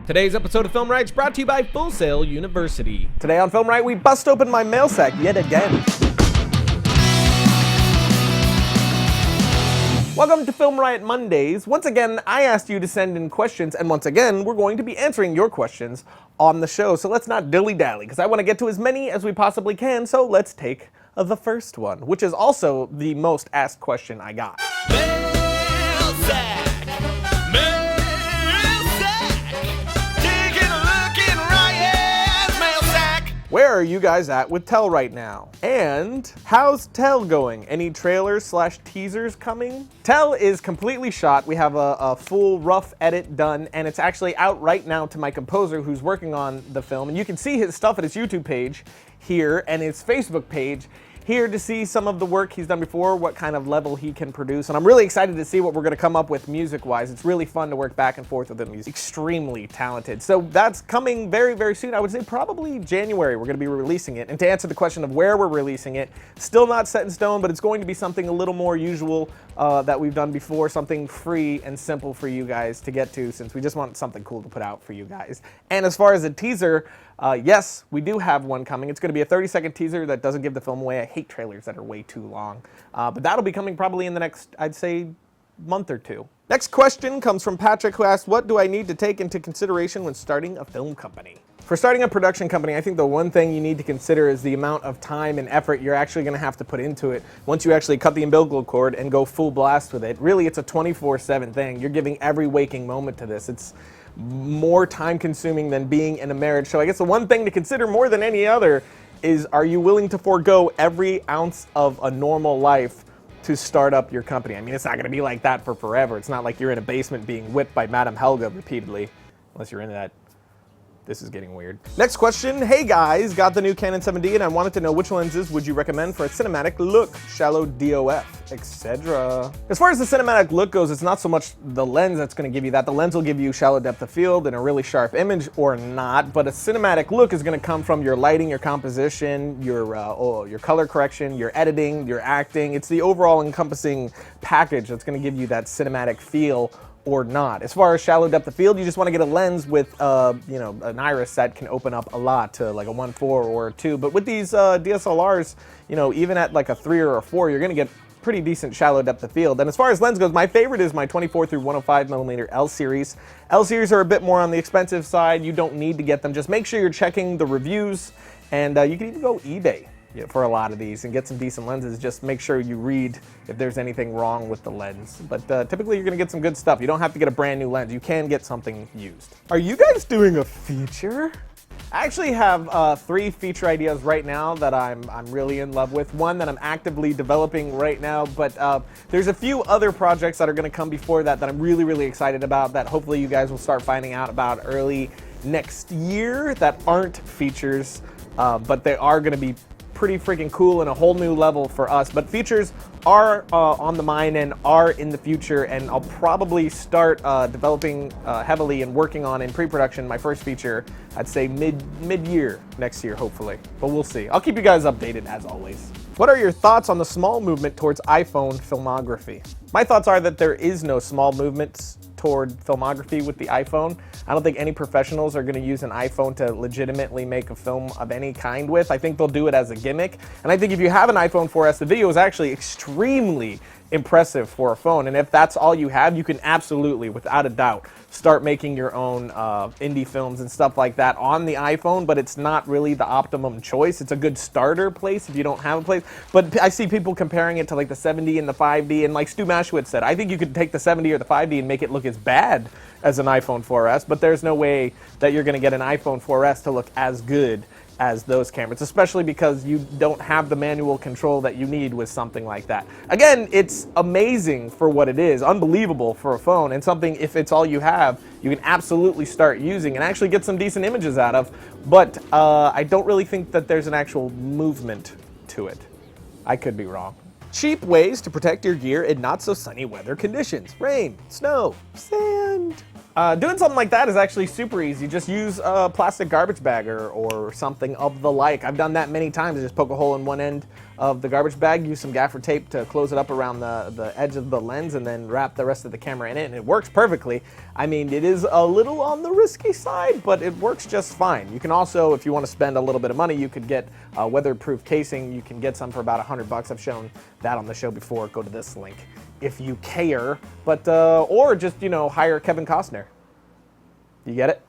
Today's episode of FilmRiot is brought to you by Full Sail University. Today on FilmRiot, we bust open my mail sack yet again. Welcome to FilmRiot Mondays. Once again, I asked you to send in questions, and once again, we're going to be answering your questions on the show. So let's not dilly-dally, because I want to get to as many as we possibly can, so let's take the first one, which is also the most asked question I got. Mail sack, mail sack, taking a look in Riot's mail sack. Where are you guys at with Tell right now? And how's Tell going? Any trailers/teasers coming? Tell is completely shot. We have a full rough edit done, and it's actually out right now to my composer who's working on the film. And you can see his stuff at his YouTube page here and his Facebook page here to see some of the work he's done before, what kind of level he can produce. And I'm really excited to see what we're gonna come up with music-wise. It's really fun to work back and forth with him. He's extremely talented. So that's coming very, very soon. I would say probably January we're gonna be releasing it. And to answer the question of where we're releasing it, still not set in stone, but it's going to be something a little more usual that we've done before, something free and simple for you guys to get to, since we just want something cool to put out for you guys. And as far as a teaser, yes, we do have one coming. It's going to be a 30-second teaser that doesn't give the film away. I hate trailers that are way too long. But that'll be coming probably in the next, I'd say, month or two. Next question comes from Patrick, who asked, what do I need to take into consideration when starting a film company? For starting a production company, I think the one thing you need to consider is the amount of time and effort you're actually going to have to put into it once you actually cut the umbilical cord and go full blast with it. Really, it's a 24/7 thing. You're giving every waking moment to this. It's more time consuming than being in a marriage. So I guess the one thing to consider more than any other is, are you willing to forego every ounce of a normal life to start up your company? I mean, it's not going to be like that for forever. It's not like you're in a basement being whipped by Madame Helga repeatedly, unless you're into that. This is getting weird. Next question. Hey guys, got the new Canon 7D and I wanted to know which lenses would you recommend for a cinematic look, shallow DOF, etc. As far as the cinematic look goes, it's not so much the lens that's going to give you that. The lens will give you shallow depth of field and a really sharp image or not, but a cinematic look is going to come from your lighting, your composition, your color correction, your editing, your acting. It's the overall encompassing package that's going to give you that cinematic feel or not. As far as shallow depth of field, you just want to get a lens with, an iris that can open up a lot to like a 1.4 or a 2. But with these DSLRs, even at like a 3 or a 4, you're going to get pretty decent shallow depth of field. And as far as lens goes, my favorite is my 24 through 105 millimeter L series. L series are a bit more on the expensive side. You don't need to get them. Just make sure you're checking the reviews, and you can even go eBay for a lot of these and get some decent lenses. Just make sure you read if there's anything wrong with the lens. But typically you're gonna get some good stuff. You don't have to get a brand new lens. You can get something used. Are you guys doing a feature? I actually have 3 feature ideas right now that I'm really in love with. One that I'm actively developing right now, but there's a few other projects that are gonna come before that I'm really, really excited about, that hopefully you guys will start finding out about early next year, that aren't features, but they are gonna be pretty freaking cool and a whole new level for us. But features are on the mind and are in the future, and I'll probably start developing heavily and working on in pre-production my first feature, I'd say mid-year next year, hopefully. But we'll see. I'll keep you guys updated as always. What are your thoughts on the small movement towards iPhone filmography? My thoughts are that there is no small movements toward filmography with the iPhone. I don't think any professionals are going to use an iPhone to legitimately make a film of any kind with. I think they'll do it as a gimmick. And I think if you have an iPhone 4S, the video is actually extremely impressive for a phone. And if that's all you have, you can absolutely, without a doubt, start making your own indie films and stuff like that on the iPhone, but it's not really the optimum choice. It's a good starter place if you don't have a place. But I see people comparing it to like the 7D and the 5D, and like Stu Mashwitz said, I think you could take the 7D or the 5D and make it look as bad as an iPhone 4S, but there's no way that you're gonna get an iPhone 4S to look as good as those cameras, especially because you don't have the manual control that you need with something like that. Again, it's amazing for what it is, unbelievable for a phone, and something, if it's all you have, you can absolutely start using and actually get some decent images out of, but I don't really think that there's an actual movement to it. I could be wrong. Cheap ways to protect your gear in not so sunny weather conditions. Rain, snow, sand. Doing something like that is actually super easy. Just use a plastic garbage bag or something of the like. I've done that many times. I just poke a hole in one end of the garbage bag, use some gaffer tape to close it up around the edge of the lens, and then wrap the rest of the camera in it, and it works perfectly. I mean, it is a little on the risky side, but it works just fine. You can also, if you want to spend a little bit of money, you could get a weatherproof casing. You can get some for about $100. I've shown that on the show before. Go to this link if you care, but or just, you know, hire Kevin Costner. You get it?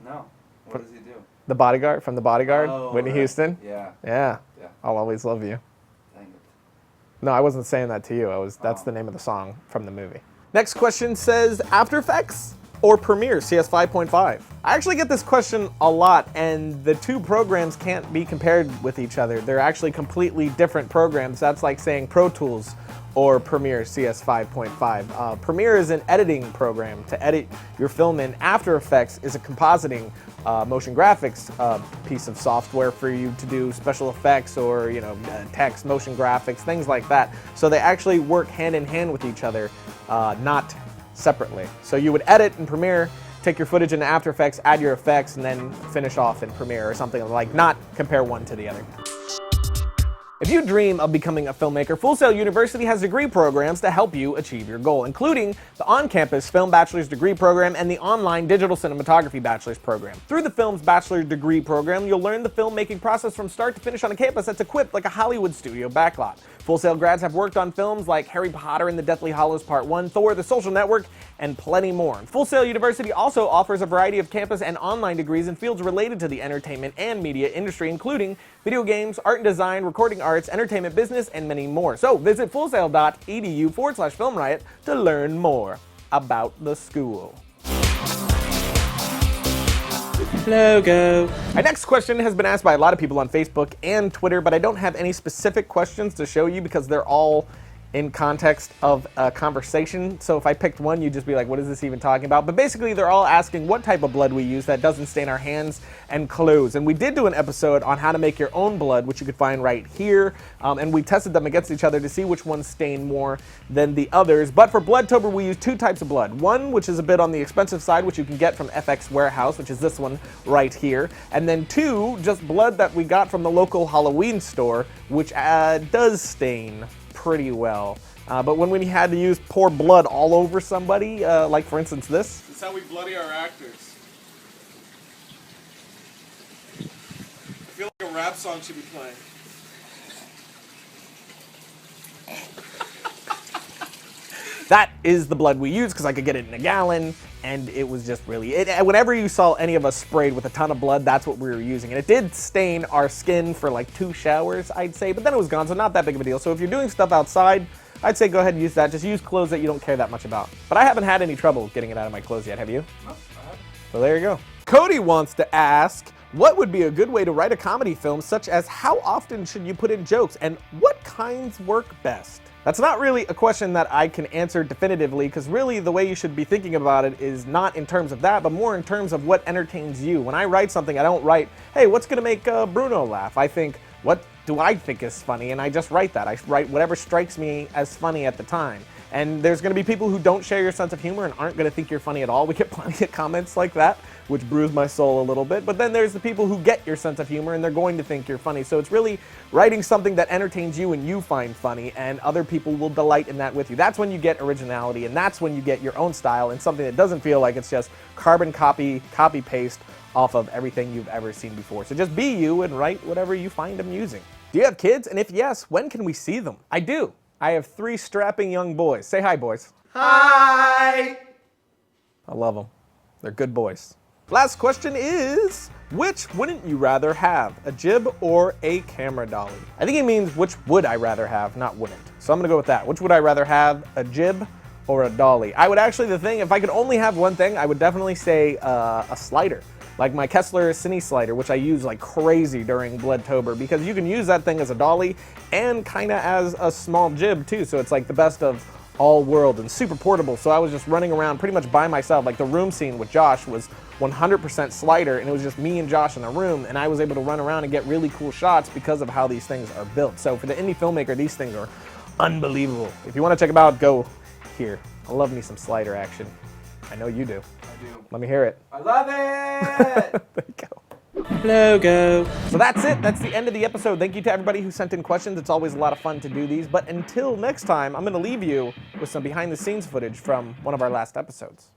No. What does he do? The bodyguard from The Bodyguard, Oh, Whitney right. Houston. Yeah. Yeah. Yeah. I'll always love you. Dang it. No, I wasn't saying that to you. That's the name of the song from the movie. Next question says After Effects or Premiere CS 5.5? I actually get this question a lot, and the two programs can't be compared with each other. They're actually completely different programs. That's like saying Pro Tools or Premiere CS 5.5. Premiere is an editing program to edit your film in. After Effects is a compositing motion graphics piece of software for you to do special effects or, you know, text, motion graphics, things like that. So they actually work hand in hand with each other, not separately. So you would edit in Premiere, take your footage into After Effects, add your effects, and then finish off in Premiere or something like, not compare one to the other. If you dream of becoming a filmmaker, Full Sail University has degree programs to help you achieve your goal, including the on-campus Film Bachelor's Degree Program and the online Digital Cinematography Bachelor's Program. Through the Film's Bachelor's Degree Program, you'll learn the filmmaking process from start to finish on a campus that's equipped like a Hollywood studio backlot. Full Sail grads have worked on films like Harry Potter and the Deathly Hallows Part 1, Thor, The Social Network, and plenty more. Full Sail University also offers a variety of campus and online degrees in fields related to the entertainment and media industry, including video games, art and design, recording arts, entertainment business, and many more. So visit fullsail.edu/FilmRiot to learn more about the school. Logo. Our next question has been asked by a lot of people on Facebook and Twitter, but I don't have any specific questions to show you because they're all in context of a conversation. So if I picked one, you'd just be like, what is this even talking about? But basically, they're all asking what type of blood we use that doesn't stain our hands and clothes. And we did do an episode on how to make your own blood, which you could find right here. And we tested them against each other to see which ones stain more than the others. But for Bloodtober, we use two types of blood. One, which is a bit on the expensive side, which you can get from FX Warehouse, which is this one right here. And then two, just blood that we got from the local Halloween store, which does stain pretty well. But when we had to pour blood all over somebody, like for instance this. This is how we bloody our actors. I feel like a rap song should be playing. That is the blood we used because I could get it in a gallon, and it was just really, whenever you saw any of us sprayed with a ton of blood, that's what we were using. And it did stain our skin for like 2 showers, I'd say, but then it was gone, so not that big of a deal. So if you're doing stuff outside, I'd say go ahead and use that. Just use clothes that you don't care that much about. But I haven't had any trouble getting it out of my clothes yet, have you? No, I haven't. So there you go. Cody wants to ask, what would be a good way to write a comedy film, such as how often should you put in jokes, and what kinds work best? That's not really a question that I can answer definitively, because really the way you should be thinking about it is not in terms of that, but more in terms of what entertains you. When I write something, I don't write, hey, what's gonna make Bruno laugh? I think, what do I think is funny? And I just write that. I write whatever strikes me as funny at the time. And there's gonna be people who don't share your sense of humor and aren't gonna think you're funny at all. We get plenty of comments like that, which bruise my soul a little bit. But then there's the people who get your sense of humor and they're going to think you're funny. So it's really writing something that entertains you and you find funny, and other people will delight in that with you. That's when you get originality, and that's when you get your own style and something that doesn't feel like it's just carbon copy paste off of everything you've ever seen before. So just be you and write whatever you find amusing. Do you have kids? And if yes, when can we see them? I do. I have 3 strapping young boys. Say hi, boys. Hi! I love them. They're good boys. Last question is, which wouldn't you rather have, a jib or a camera dolly? I think he means which would I rather have, not wouldn't. So I'm gonna go with that. Which would I rather have, a jib or a dolly? I would actually, if I could only have one thing, I would definitely say a slider. Like my Kessler Cine slider, which I use like crazy during Bloodtober, because you can use that thing as a dolly and kind of as a small jib too. So it's like the best of all world and super portable. So I was just running around pretty much by myself. Like the room scene with Josh was 100% slider, and it was just me and Josh in a room, and I was able to run around and get really cool shots because of how these things are built. So for the indie filmmaker, these things are unbelievable. If you want to check them out, go here. I love me some slider action. I know you do. I do. Let me hear it. I love it! There you go. Logo. So that's it. That's the end of the episode. Thank you to everybody who sent in questions. It's always a lot of fun to do these. But until next time, I'm going to leave you with some behind-the-scenes footage from one of our last episodes.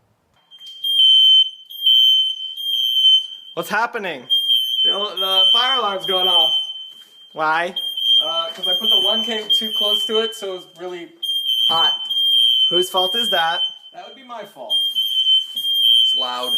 What's happening? The fire alarm's going off. Why? Because I put the 1K too close to it, so it was really hot. Whose fault is that? That would be my fault. It's loud.